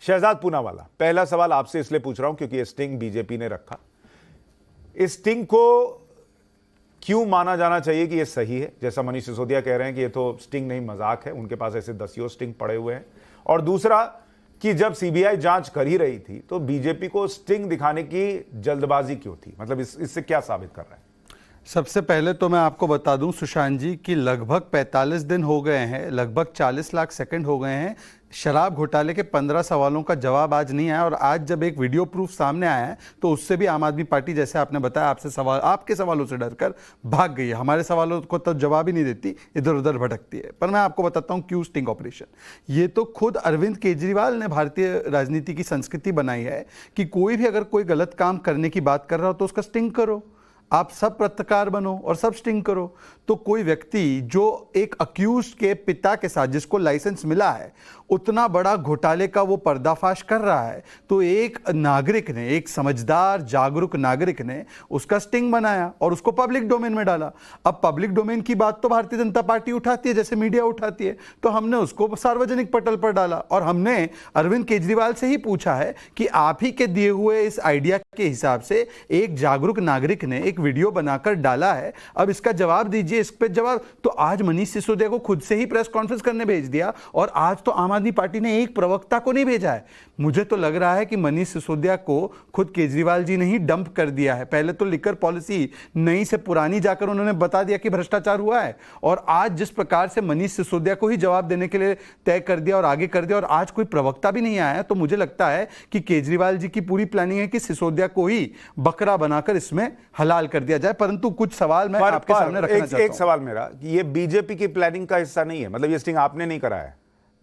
शहजाद पूनावाला, पहला सवाल आपसे इसलिए पूछ रहा हूं क्योंकि ये स्टिंग बीजेपी ने रखा। इस स्टिंग को क्यों माना जाना चाहिए कि ये सही है? जैसा मनीष सिसोदिया कह रहे हैं कि ये तो स्टिंग नहीं मजाक है, उनके पास ऐसे दसियों स्टिंग पड़े हुए हैं। और दूसरा कि जब सीबीआई जांच कर ही रही थी तो बीजेपी को स्टिंग दिखाने की जल्दबाजी क्यों थी? मतलब इससे क्या साबित कर रहा है? सबसे पहले तो मैं आपको बता दूं सुशांत जी कि लगभग 45 दिन हो गए हैं, लगभग 40 लाख सेकंड हो गए हैं। शराब घोटाले के 15 सवालों का जवाब आज नहीं आया, और आज जब एक वीडियो प्रूफ सामने आया है तो उससे भी आम आदमी पार्टी, जैसे आपने बताया, आपके सवालों से डरकर भाग गई है। हमारे सवालों को तो जवाब ही नहीं देती, इधर उधर भटकती है। पर मैं आपको बताता हूं क्यों स्टिंग ऑपरेशन। ये तो खुद अरविंद केजरीवाल ने भारतीय राजनीति की संस्कृति बनाई है कि कोई भी अगर कोई गलत काम करने की बात कर रहा हो तो उसका स्टिंग करो। आप सब पत्रकार बनो और सब स्टिंग करो। तो कोई व्यक्ति जो एक अक्यूज के पिता के साथ, जिसको लाइसेंस मिला है, उतना बड़ा घोटाले का वो पर्दाफाश कर रहा है, तो एक नागरिक ने, एक समझदार जागरूक नागरिक ने उसका स्टिंग बनाया और उसको पब्लिक डोमेन में डाला। अब पब्लिक डोमेन की बात तो भारतीय जनता पार्टी उठाती है, जैसे मीडिया उठाती है, तो हमने उसको सार्वजनिक पटल पर डाला और हमने अरविंद केजरीवाल से ही पूछा है कि आप ही के दिए हुए इस आइडिया के हिसाब से एक जागरूक नागरिक ने एक वीडियो बनाकर डाला है, अब इसका जवाब दीजिए, इस पे जवाब। तो आज मनीष सिसोदिया को खुद से ही प्रेस कॉन्फ्रेंस करने भेज दिया, और आज तो आम आदमी पार्टी ने एक प्रवक्ता को नहीं भेजा है। मुझे तो लग रहा है कि मनीष सिसोदिया को खुद केजरीवाल जी ने ही डंप कर दिया है। पहले तो लिकर पॉलिसी नई से पुरानी जाकर उन्होंने बता दिया कि भ्रष्टाचार हुआ है, और आज जिस प्रकार से मनीष सिसोदिया को ही जवाब देने के लिए तय कर दिया और आगे कर दिया, और आज कोई प्रवक्ता भी नहीं आया है, तो मुझे लगता है कि केजरीवाल जी की पूरी प्लानिंग है कि सिसोदिया को ही बकरा बनाकर इसमें हलाल कर दिया जाए। परंतु कुछ सवाल मैं आपके सामने रखना चाहता हूं। एक सवाल मेरा, ये बीजेपी की प्लानिंग का हिस्सा नहीं है? मतलब ये स्टिंग आपने नहीं कराया है?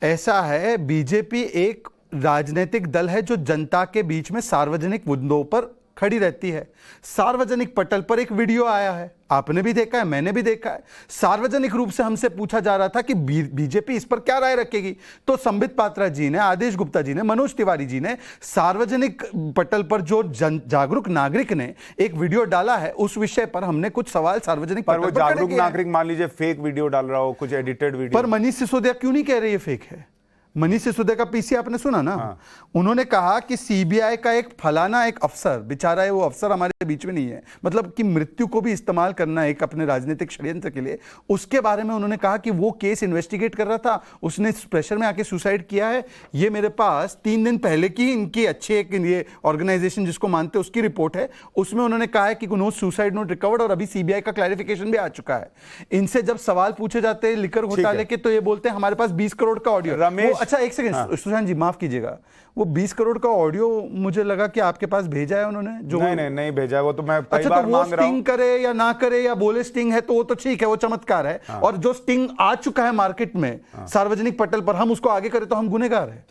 ऐसा है, बीजेपी एक राजनीतिक दल है जो जनता के बीच में सार्वजनिक मुद्दों पर खड़ी रहती है। सार्वजनिक पटल पर एक वीडियो आया है, आपने भी देखा है, मैंने भी देखा है। सार्वजनिक रूप से हमसे पूछा जा रहा था कि बीजेपी इस पर क्या राय रखेगी, तो संबित पात्रा जी ने, आदेश गुप्ता जी ने, मनोज तिवारी जी ने सार्वजनिक पटल पर जो जागरूक नागरिक ने एक वीडियो डाला है, उस विषय पर हमने कुछ सवाल सार्वजनिक पर वो जागरूक नागरिक मान लीजिए फेक वीडियो डाल रहा हो, कुछ एडिटेड वीडियो, पर मनीष सिसोदिया क्यों नहीं कह रहे ये फेक है? मनीष सिसोदिया का पीसी आपने सुना ना? हाँ। उन्होंने कहा कि सीबीआई का एक फलाना एक अफसर, बेचारा है वो अफसर, हमारे बीच में नहीं है, मतलब कि मृत्यु को भी इस्तेमाल करना एक अपने राजनीतिक षड्यंत्र के लिए, उसके बारे में उन्होंने कहा कि वो केस इन्वेस्टिगेट कर रहा था, उसने प्रेशर में आके सुसाइड किया है। ये मेरे पास 3 दिन पहले की इनकी अच्छी एक ये ऑर्गेनाइजेशन जिसको मानते हैं उसकी रिपोर्ट है, उसमें उन्होंने कहा है कि नो सुसाइड नोट रिकवर्ड, और अभी सीबीआई का क्लैरिफिकेशन भी आ चुका है। इनसे जब सवाल पूछे जाते हैं लिकर घोटाले के, तो ये बोलते हैं हमारे पास 20 करोड़ का ऑडियो। रमेश, अच्छा एक सेकंड सुशांत जी, माफ कीजिएगा, वो 20 करोड़ का ऑडियो मुझे लगा कि आपके पास भेजा है उन्होंने, जो नहीं भेजा, वो तो मैं कई अच्छा बार तो वो मांग रहा हूं। स्टिंग करे या ना करे या बोले स्टिंग है तो वो तो ठीक है, वो चमत्कार है। और जो स्टिंग आ चुका है मार्केट में सार्वजनिक पटल पर, हम उसको आगे करें तो हम गुनहगार हैं।